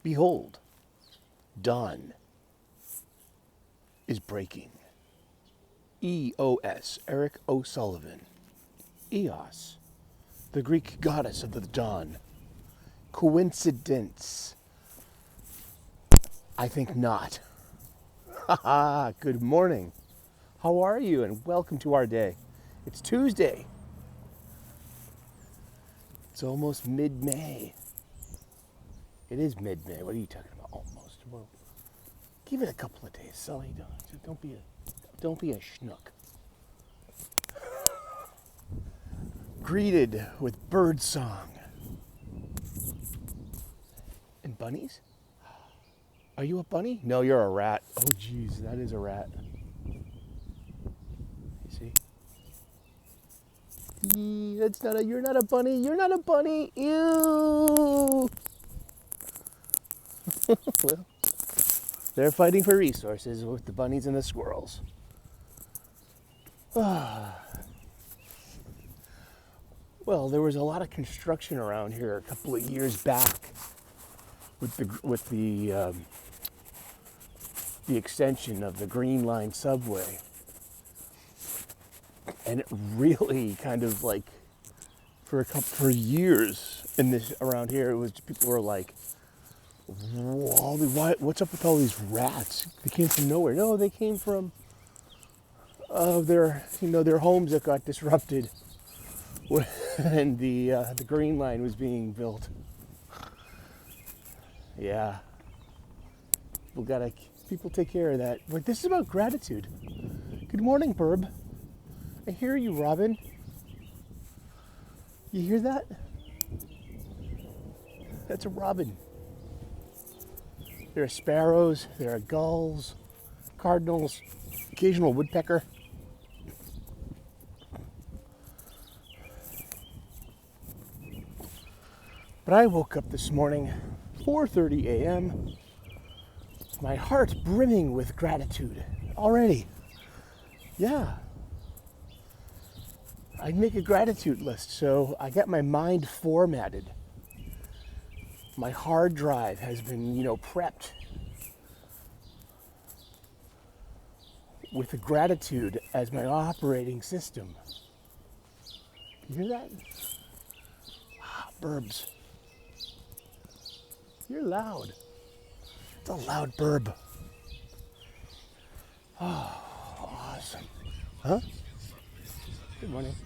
Behold, dawn is breaking. EOS, Eric O'Sullivan. Eos, the Greek goddess of the dawn. Coincidence? I think not. Haha, good morning. How are you? And welcome to our day. It's Tuesday. It's almost mid-May. It is mid-May. What are you talking about? Almost. Well, give it a couple of days, Sully. Don't be a schnook. Greeted with bird song. And bunnies? Are you a bunny? No, you're a rat. Oh, geez, that is a rat. You see? You're not a bunny. You're not a bunny. Ew. Well, they're fighting for resources with the bunnies and the squirrels. Well, there was a lot of construction around here a couple of years back with the extension of the Green Line subway, and it really kind of like for years in this around here, it was people were like, what's up with all these rats? They came from nowhere. No, they came from their homes that got disrupted when the Green Line was being built. Yeah, people take care of that. But this is about gratitude. Good morning, Burb. I hear you, Robin. You hear that? That's a robin. There are sparrows, there are gulls, cardinals, occasional woodpecker. But I woke up this morning, 4:30 a.m., my heart brimming with gratitude already. Yeah. I'd make a gratitude list, so I got my mind formatted. My hard drive has been, prepped with the gratitude as my operating system. You hear that? Burbs. You're loud. It's a loud burb. Oh, awesome. Huh? Good morning.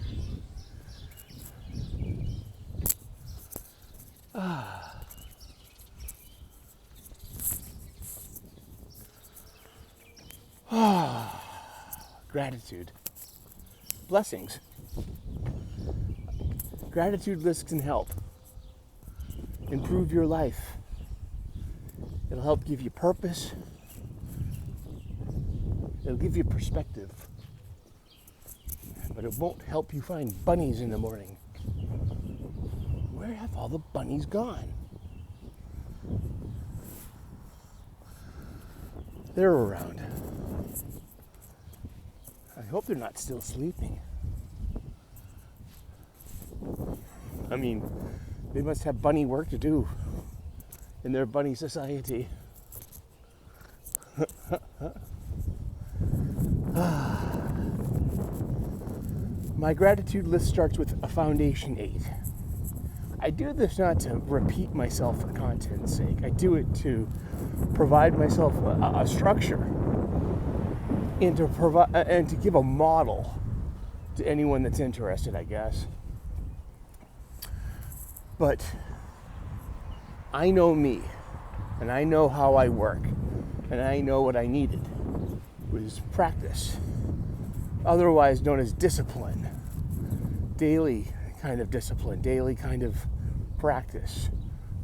Gratitude. Blessings. Gratitude lists can help improve your life. It'll help give you purpose. It'll give you perspective. But it won't help you find bunnies in the morning. Where have all the bunnies gone? They're around. I hope they're not still sleeping. I mean, they must have bunny work to do in their bunny society. My gratitude list starts with a foundation 8. I do this not to repeat myself for content's sake. I do it to provide myself a structure and to give a model to anyone that's interested, I guess. But I know me, and I know how I work, and I know what I needed was practice, otherwise known as discipline, daily kind of discipline, daily kind of practice,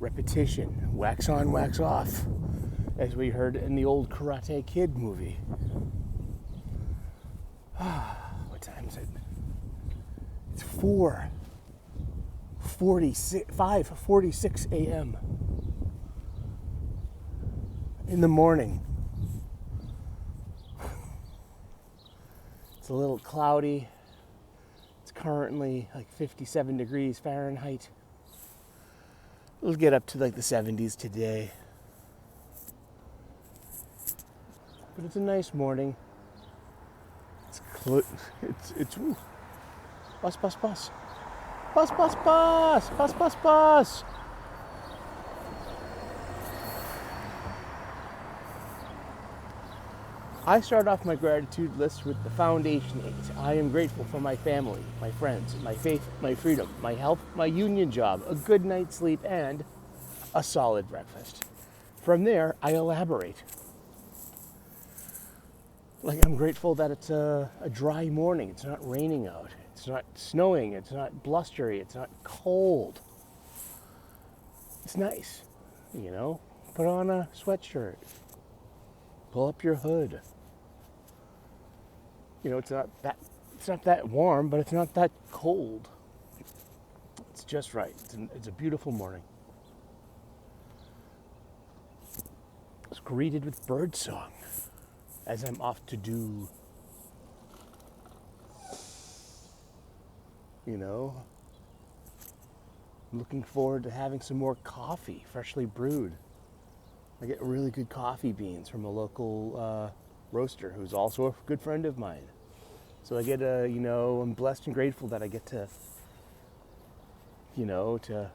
repetition, wax on, wax off, as we heard in the old Karate Kid movie. What time is it? It's 5:46 a.m. in the morning. It's a little cloudy. It's currently like 57 degrees Fahrenheit. It'll get up to like the 70s today. But it's a nice morning. It's ooh. Bus, bus, bus. Bus, bus, bus. Bus, bus, bus. I start off my gratitude list with the foundation eight. I am grateful for my family, my friends, my faith, my freedom, my health, my union job, a good night's sleep, and a solid breakfast. From there, I elaborate. Like, I'm grateful that it's a dry morning. It's not raining out. It's not snowing. It's not blustery. It's not cold. It's nice, you know? Put on a sweatshirt. Pull up your hood. You know, it's not that warm, but it's not that cold. It's just right. It's a beautiful morning. I was greeted with birdsong as I'm off to do, you know, I'm looking forward to having some more coffee, freshly brewed. I get really good coffee beans from a local roaster who's also a good friend of mine. So I get I'm blessed and grateful that I get to, to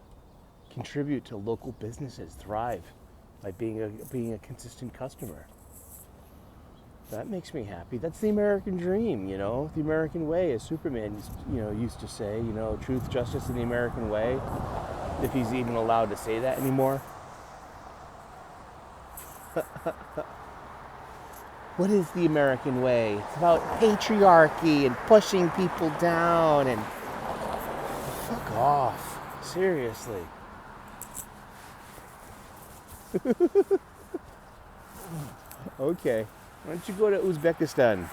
contribute to local businesses thrive by being a consistent customer. That makes me happy. That's the American dream, you know, the American way, as Superman, used to say, truth, justice, and the American way, if he's even allowed to say that anymore. What is the American way? It's about patriarchy and pushing people down and fuck off. Seriously. Okay. Why don't you go to Uzbekistan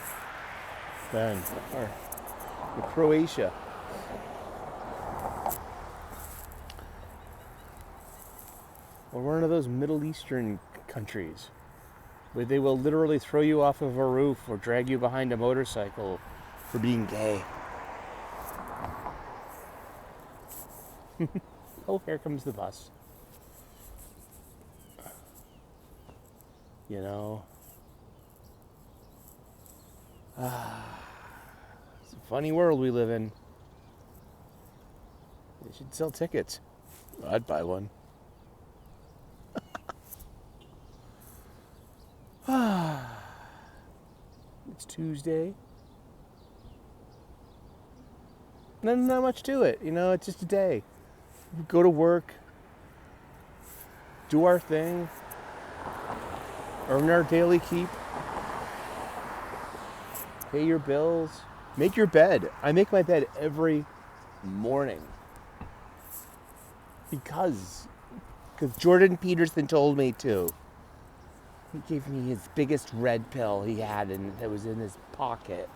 then, or Croatia? Or one of those Middle Eastern countries where they will literally throw you off of a roof or drag you behind a motorcycle for being gay. Oh, here comes the bus. You know. It's a funny world we live in. They should sell tickets. I'd buy one. It's Tuesday. Not much to it, it's just a day. We go to work, do our thing, earn our daily keep, pay your bills, make your bed. I make my bed every morning because Jordan Peterson told me to. He gave me his biggest red pill he had that was in his pocket.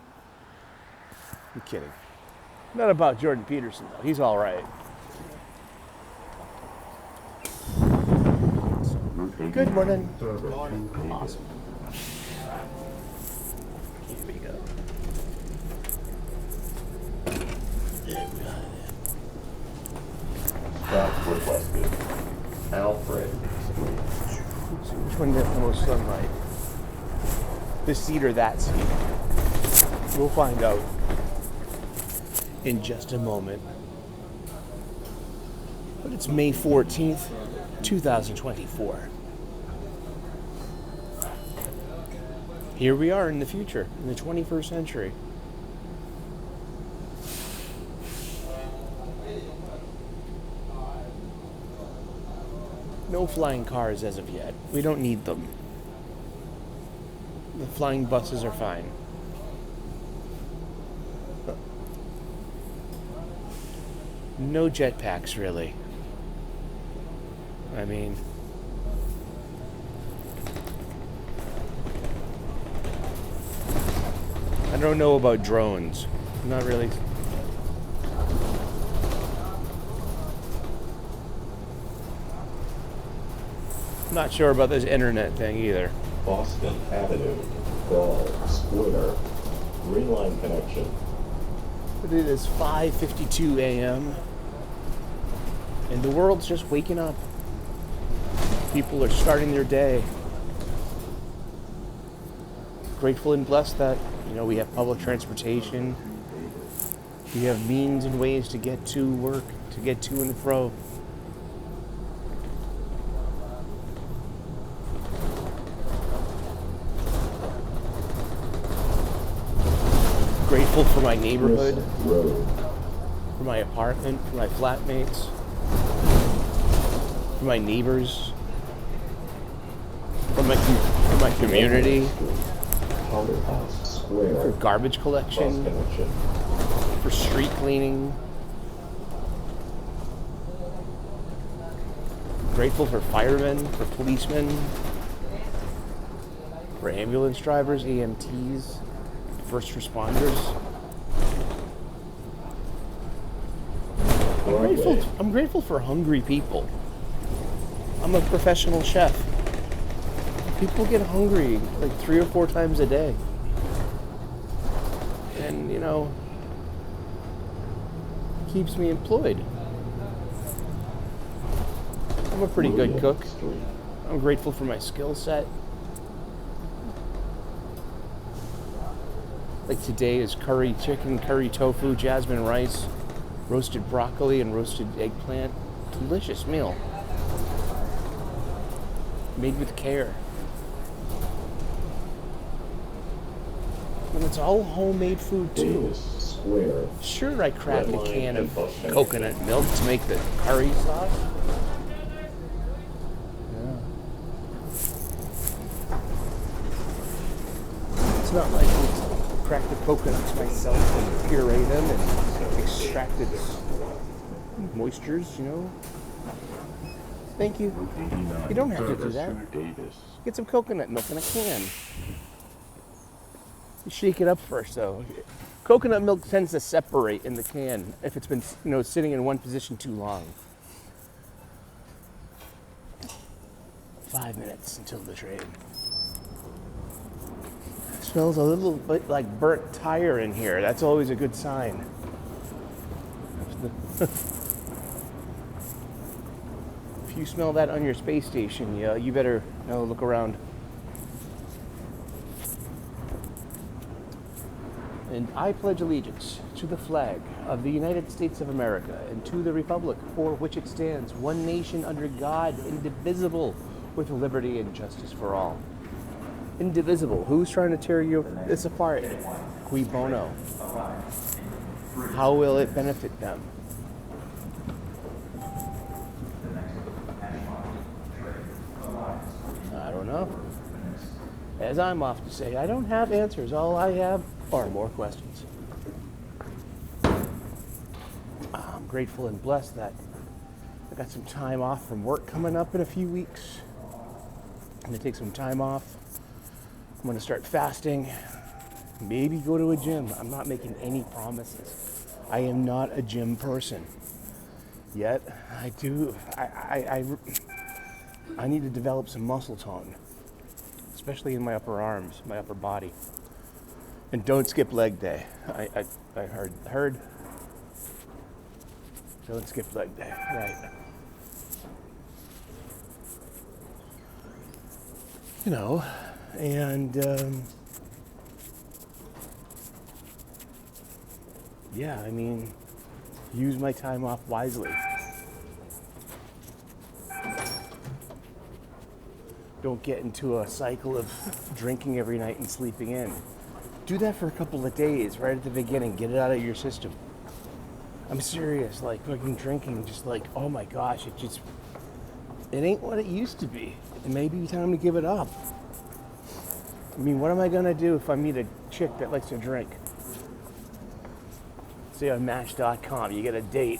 I'm kidding. Not about Jordan Peterson, though. He's all right. Good morning. Good morning. Awesome. Here we go. That's requested. Alfred. Which one gets the most sunlight? This seat or that seat? We'll find out in just a moment. But it's May 14th, 2024. Here we are in the future, in the 21st century. No flying cars as of yet. We don't need them. The flying buses are fine. No jetpacks, really. I mean, I don't know about drones. Not really. Not sure about this internet thing either. Boston Avenue, Crawl, Square, Green Line connection. But it is 5:52 a.m. and the world's just waking up. People are starting their day. grateful and blessed that, we have public transportation. We have means and ways to get to work, to get to and fro. Grateful for my neighborhood, Road. for my apartment, for my flatmates, for my neighbors, for my community, House Square. for garbage Bus collection, connection. for street cleaning. Grateful for firemen, for policemen, for ambulance drivers, EMTs, first responders. Broadway. I'm grateful for hungry people. I'm a professional chef. People get hungry like 3 or 4 times a day. And, keeps me employed. I'm a pretty good William cook. Street. I'm grateful for my skill set. Like today is curry chicken, curry tofu, jasmine rice, roasted broccoli, and roasted eggplant. Delicious meal. Made with care. And it's all homemade food too. Davis Square. Sure, I cracked a Red line can and of bus connection. coconut milk to make the curry sauce. Yeah. It's not like we cracked the coconuts myself and puree them and extracted moistures, Thank you. You don't have to do that. Davis. Get some coconut milk in a can. You shake it up first, though. Coconut milk tends to separate in the can if it's been, sitting in one position too long. 5 minutes until the train. It smells a little bit like burnt tire in here. That's always a good sign. If you smell that on your space station, you better look around. And I pledge allegiance to the flag of the United States of America and to the republic for which it stands, one nation under God, indivisible, with liberty and justice for all. Indivisible. Who's trying to tear this apart? Cui bono? How will it benefit them? I don't know. As I'm off to say, I don't have answers. All I have are more questions. I'm grateful and blessed that I got some time off from work coming up in a few weeks. I'm going to take some time off. I'm going to start fasting. Maybe go to a gym. I'm not making any promises. I am not a gym person. Yet, I need to develop some muscle tone, especially in my upper arms, my upper body. And don't skip leg day. I heard. Don't skip leg day. Right. And use my time off wisely. Don't get into a cycle of drinking every night and sleeping in. Do that for a couple of days right at the beginning. Get it out of your system. I'm serious. Like fucking drinking, just like, oh my gosh, it ain't what it used to be. It may be time to give it up. What am I gonna do if I meet a chick that likes to drink? Say on Match.com, you get a date,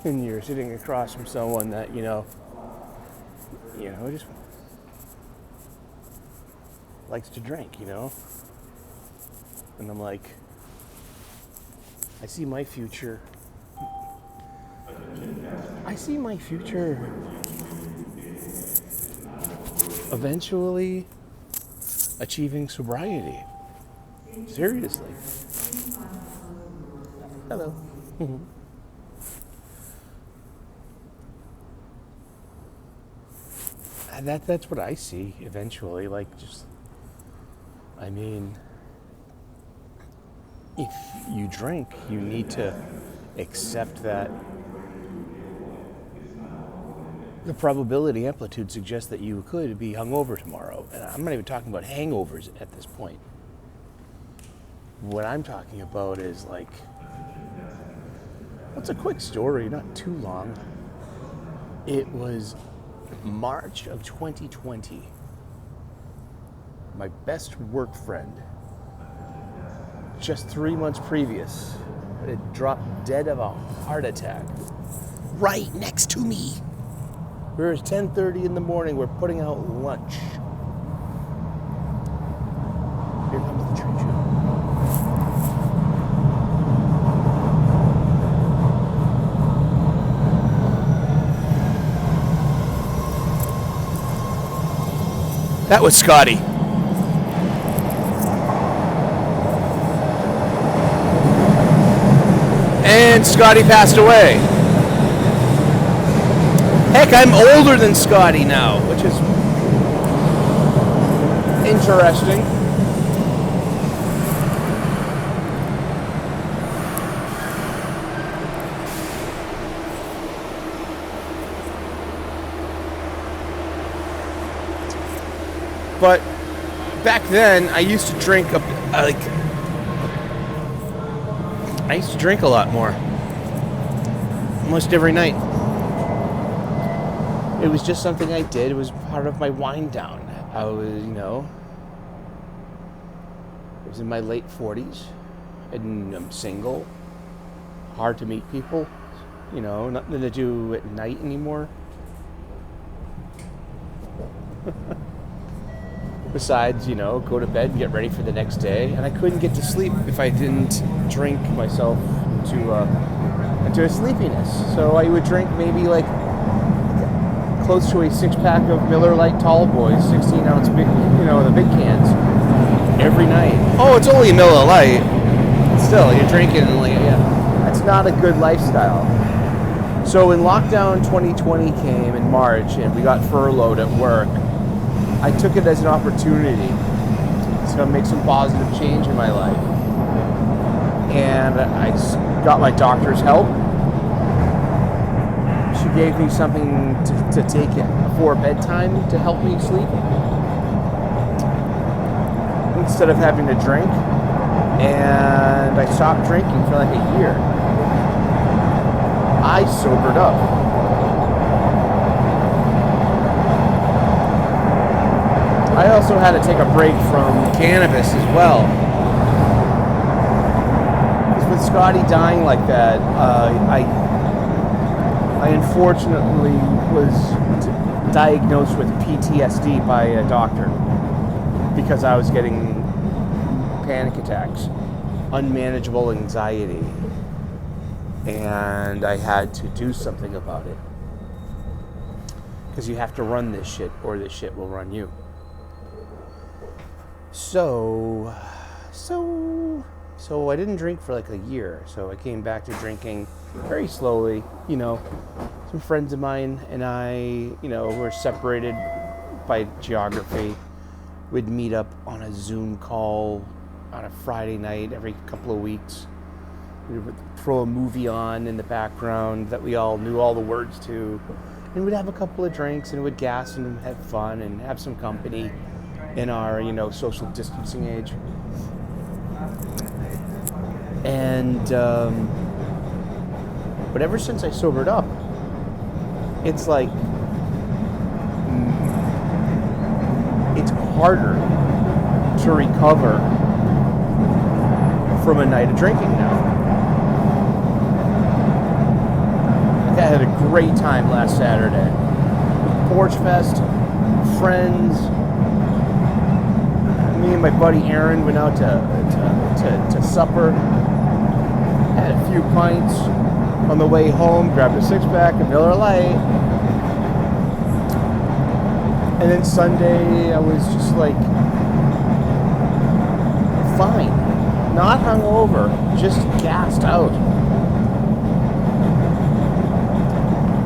and you're sitting across from someone that just likes to drink, And I'm like, I see my future eventually achieving sobriety. Seriously. Hello. And that's what I see eventually. Like, just I mean, if you drink, you need to accept that the probability amplitude suggests that you could be hungover tomorrow. And I'm not even talking about hangovers at this point. What I'm talking about is like, it's a quick story, not too long. It was March of 2020. My best work friend, just 3 months previous, had dropped dead of a heart attack right next to me. It's 10:30 in the morning. We're putting out lunch. Here comes the train show. That was Scotty. And Scotty passed away. Heck, I'm older than Scotty now, which is interesting. But back then, I used to drink I used to drink a lot more. Almost every night. It was just something I did. It was part of my wind down. I was, I was in my late 40s, and I'm single. Hard to meet people. Nothing to do at night anymore. Besides, go to bed and get ready for the next day. And I couldn't get to sleep if I didn't drink myself into a sleepiness. So I would drink maybe like close to a 6-pack of Miller Lite Tall Boys, 16-ounce big, the big cans, every night. Oh, it's only Miller Lite. Still, you're drinking and that's not a good lifestyle. So when lockdown 2020 came in March and we got furloughed at work, I took it as an opportunity to make some positive change in my life. And I got my doctor's help. She gave me something to take before bedtime to help me sleep, instead of having to drink. And I stopped drinking for like a year. I sobered up. I also had to take a break from cannabis as well. Because with Scotty dying like that, I unfortunately was diagnosed with PTSD by a doctor because I was getting panic attacks, unmanageable anxiety, and I had to do something about it. Because you have to run this shit or this shit will run you. So I didn't drink for like a year. So I came back to drinking very slowly. Some friends of mine and I, were separated by geography. We'd meet up on a Zoom call on a Friday night every couple of weeks. We would throw a movie on in the background that we all knew all the words to. And we'd have a couple of drinks and we'd gas and have fun and have some company in our, social distancing age. And, but ever since I sobered up, it's like, it's harder to recover from a night of drinking now. I had a great time last Saturday. Porch Fest, friends. Me and my buddy Aaron went out to supper. Had a few pints. On the way home, grabbed a 6-pack of Miller Lite. And then Sunday, I was just like, fine. Not hungover, just gassed out.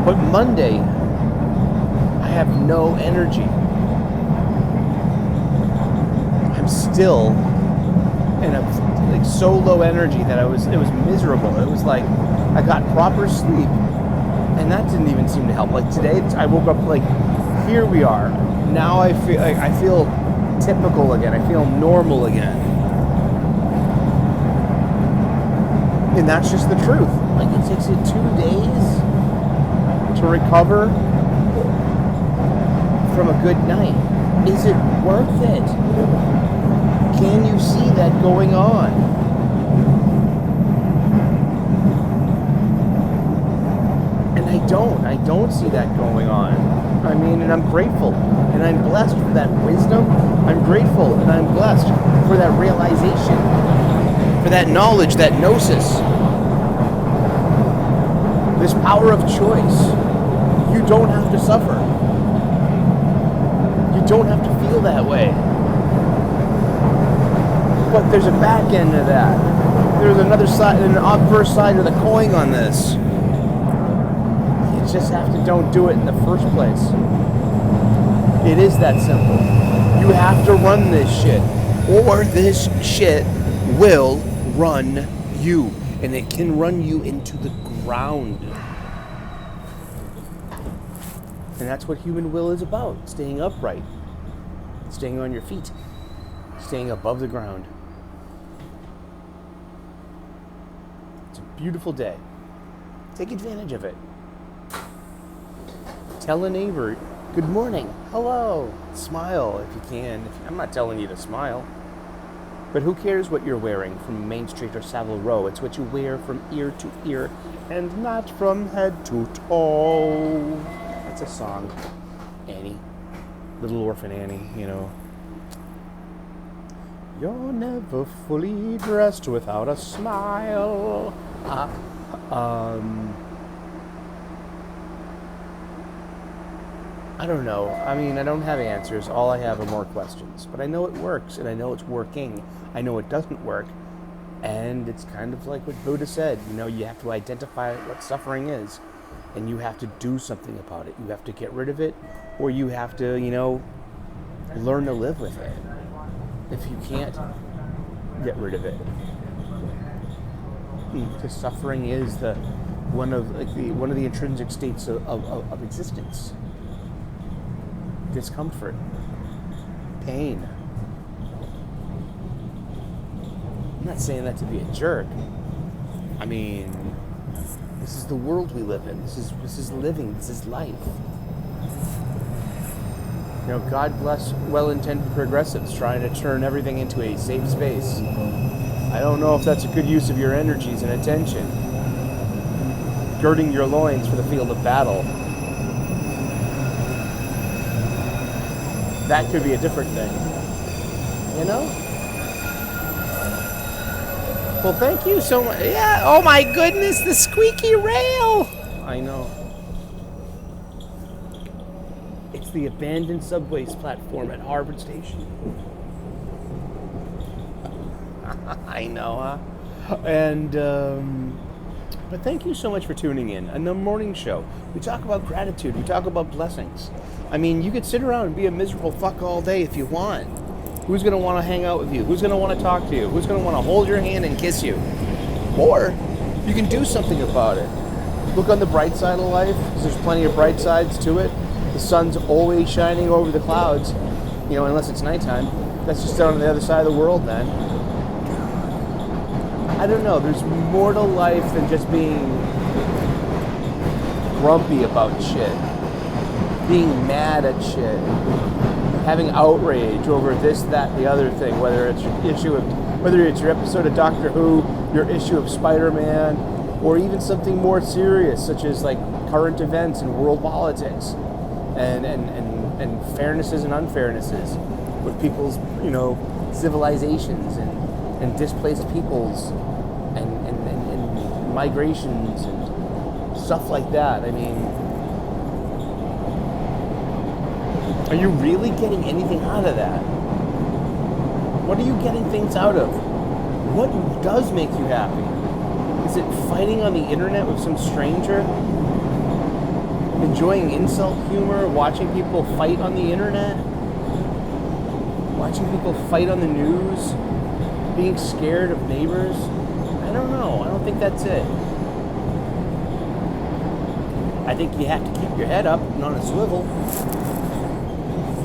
But Monday, I have no energy. I'm I'm still in a like so low energy that it was miserable. It was like I got proper sleep, and that didn't even seem to help. Like today, I woke up like, here we are. Now I feel typical again. I feel normal again, and that's just the truth. Like it takes you 2 days to recover from a good night. Is it worth it? Can you see that going on? And I don't see that going on. I mean, and I'm grateful, and I'm blessed for that wisdom. I'm grateful, and I'm blessed for that realization, for that knowledge, that gnosis, this power of choice. You don't have to suffer. You don't have to feel that way. But there's a back end to that. There's another side, an obverse side of the coin on this. You just have to don't do it in the first place. It is that simple. You have to run this shit, or this shit will run you, and it can run you into the ground. And that's what human will is about. Staying upright. Staying on your feet. Staying above the ground. It's a beautiful day. Take advantage of it. Tell a neighbor, good morning, hello. Smile if you can. I'm not telling you to smile. But who cares what you're wearing from Main Street or Savile Row? It's what you wear from ear to ear and not from head to toe. That's a song. Annie. Little Orphan Annie, you know. You're never fully dressed without a smile. I don't know. I mean, I don't have answers. All I have are more questions. But I know it works, and I know it's working. I know it doesn't work. And it's kind of like what Buddha said. You know, you have to identify what suffering is. And you have to do something about it. You have to get rid of it, or you have to, you know, learn to live with it. If you can't get rid of it. Because suffering is one of the intrinsic states of existence. Discomfort, pain. I'm not saying that to be a jerk. I mean, this is the world we live in. This is living. This is life. You know, God bless well-intended progressives trying to turn everything into a safe space. I don't know if that's a good use of your energies and attention. Girding your loins for the field of battle. That could be a different thing. You know? Well, thank you so much. Yeah, oh my goodness, the squeaky rail! I know. It's the abandoned subways platform at Harvard Station. I know, huh? And, but thank you so much for tuning in. On the morning show, we talk about gratitude. We talk about blessings. I mean, you could sit around and be a miserable fuck all day if you want. Who's going to want to hang out with you? Who's going to want to talk to you? Who's going to want to hold your hand and kiss you? Or you can do something about it. Look on the bright side of life, because there's plenty of bright sides to it. The sun's always shining over the clouds, you know, unless it's nighttime. That's just down on the other side of the world then. I don't know, there's more to life than just being grumpy about shit. Being mad at shit. Having outrage over this, that, the other thing, whether it's your episode of Doctor Who, your issue of Spider-Man, or even something more serious, such as like current events and world politics, and fairnesses and unfairnesses with people's, you know, civilizations and displaced peoples and migrations and stuff like that. I mean, are you really getting anything out of that? What are you getting things out of? What does make you happy? Is it fighting on the internet with some stranger? Enjoying insult humor? Watching people fight on the internet? Watching people fight on the news, being scared of neighbors. I don't know. I don't think that's it. I think you have to keep your head up and on a swivel.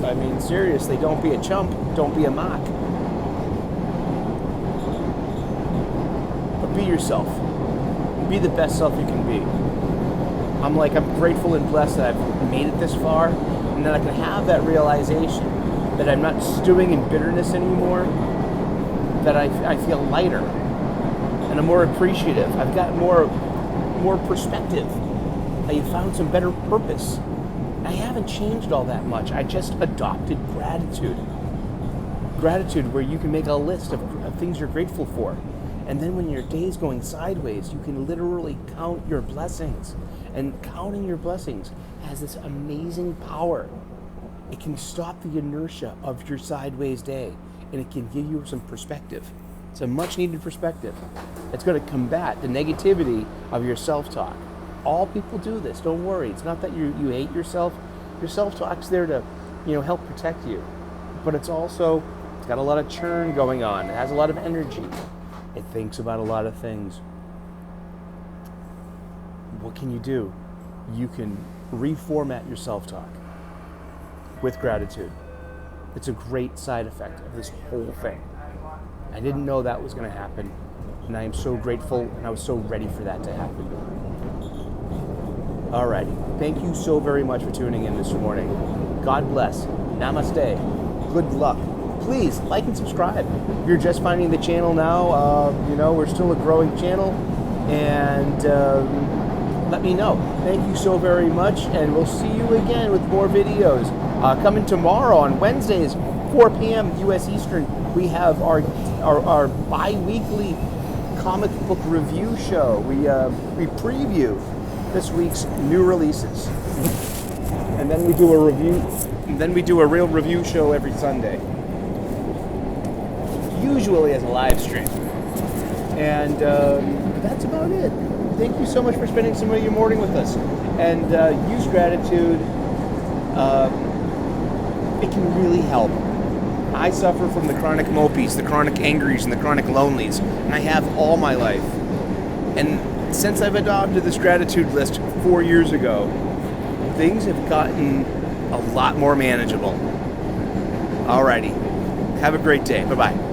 I mean, seriously, don't be a chump. Don't be a mock. But be yourself. Be the best self you can be. I'm grateful and blessed that I've made it this far, and that I can have that realization that I'm not stewing in bitterness anymore, that I feel lighter, and I'm more appreciative. I've got more perspective. I found some better purpose. I haven't changed all that much. I just adopted gratitude. Gratitude, where you can make a list of things you're grateful for. And then when your day's going sideways, you can literally count your blessings. And counting your blessings has this amazing power. It can stop the inertia of your sideways day, and it can give you some perspective. It's a much needed perspective. It's going to combat the negativity of your self-talk. All people do this. Don't worry. It's not that you hate yourself. Your self-talk's there to, help protect you. But it's got a lot of churn going on. It has a lot of energy. It thinks about a lot of things. What can you do? You can reformat your self-talk with gratitude. It's a great side effect of this whole thing. I didn't know that was going to happen, and I am so grateful, and I was so ready for that to happen. Alrighty, thank you so very much for tuning in this morning. God bless. Namaste. Good luck. Please like and subscribe. If you're just finding the channel now, we're still a growing channel, and let me know. Thank you so very much, and we'll see you again with more videos. Coming tomorrow on Wednesdays, 4 p.m. U.S. Eastern, we have our bi-weekly comic book review show. We preview this week's new releases, and then we do a review. And then we do a real review show every Sunday, usually as a live stream. And that's about it. Thank you so much for spending some of your morning with us. And use gratitude. It can really help. I suffer from the chronic mopies, the chronic angries, and the chronic lonelies, and I have all my life. And since I've adopted this gratitude list 4 years ago, things have gotten a lot more manageable. Alrighty. Have a great day. Bye-bye.